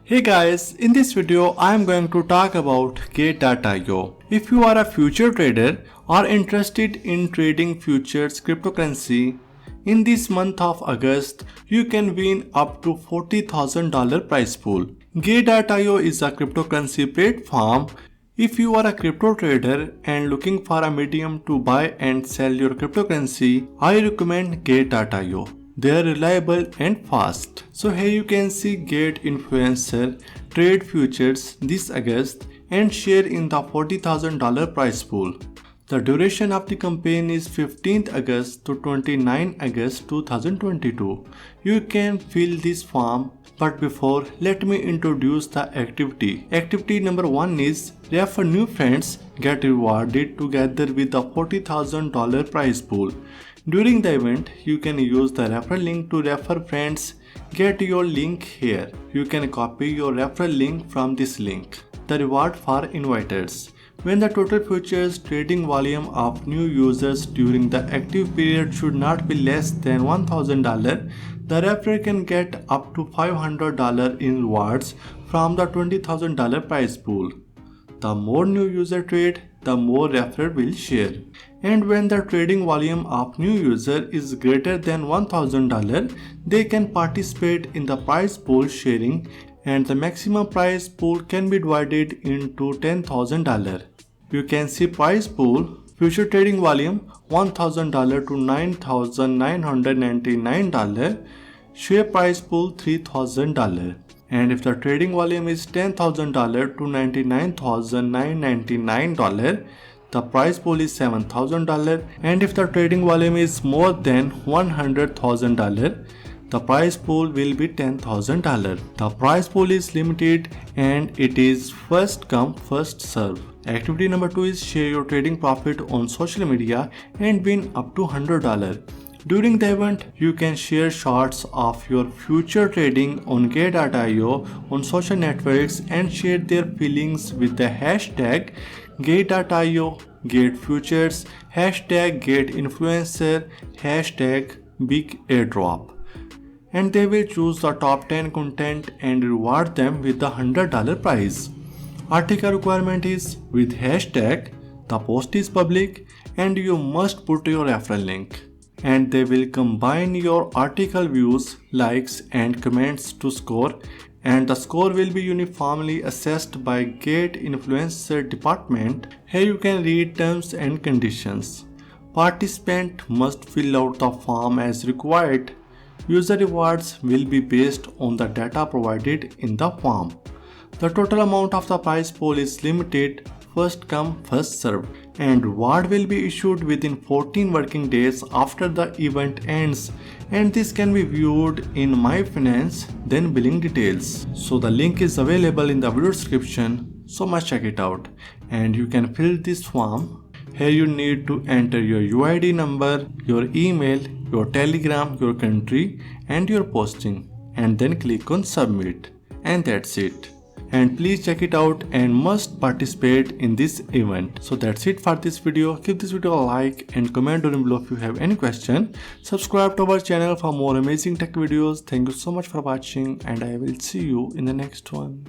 Hey guys, in this video I am going to talk about Gate.io. If you are a future trader or interested in trading futures cryptocurrency, in this month of August you can win up to $40,000 prize pool. Gate.io is a cryptocurrency platform. If you are a crypto trader and looking for a medium to buy and sell your cryptocurrency, I recommend Gate.io. They are reliable and fast. So here you can see Gate influencer trade futures this August and share in the $40,000 prize pool. The duration of the campaign is 15th August to 29 August 2022. You can fill this form, but before, let me introduce the activity. Activity number 1 is refer new friends, get rewarded together with the $40,000 prize pool. During the event, you can use the referral link to refer friends. Get your link here. You can copy your referral link from this link. The reward for inviters. When the total futures trading volume of new users during the active period should not be less than $1,000, the referrer can get up to $500 in rewards from the $20,000 prize pool. The more new user trade, the more referrer will share. And when the trading volume of new user is greater than $1,000, they can participate in the prize pool sharing, and the maximum prize pool can be divided into $10,000. You can see prize pool, future trading volume $1,000 to $9,999, share prize pool $3,000. And if the trading volume is $10,000 to $99,999, the prize pool is $7,000. And if the trading volume is more than $100,000, the prize pool will be $10,000. The prize pool is limited and it is first come first serve. Activity number 2 is share your trading profit on social media and win up to $100. During the event, you can share shots of your future trading on Gate.io on social networks and share their feelings with the hashtag Gate.io, Gate Futures, hashtag Gate Influencer, hashtag Big Airdrop. And they will choose the top 10 content and reward them with the $100 prize. Article requirement is with hashtag, the post is public and you must put your referral link. And they will combine your article views, likes and comments to score, and the score will be uniformly assessed by Gate Influencer department. Here you can read terms and conditions. Participant must fill out the form as required. User rewards will be based on the data provided in the form. The total amount of the prize pool is limited, first come first serve, and reward will be issued within 14 working days after the event ends, and this can be viewed in My Finance, then billing details. So the link is available in the video description, so must check it out. And you can fill this form. Here you need to enter your UID number, your email, your telegram, your country and your posting, and then click on submit, and that's it. And please check it out and must participate in this event. So that's it for this video. Give this video a like and comment down below if you have any question. Subscribe to our channel for more amazing tech videos. Thank you so much for watching and I will see you in the next one.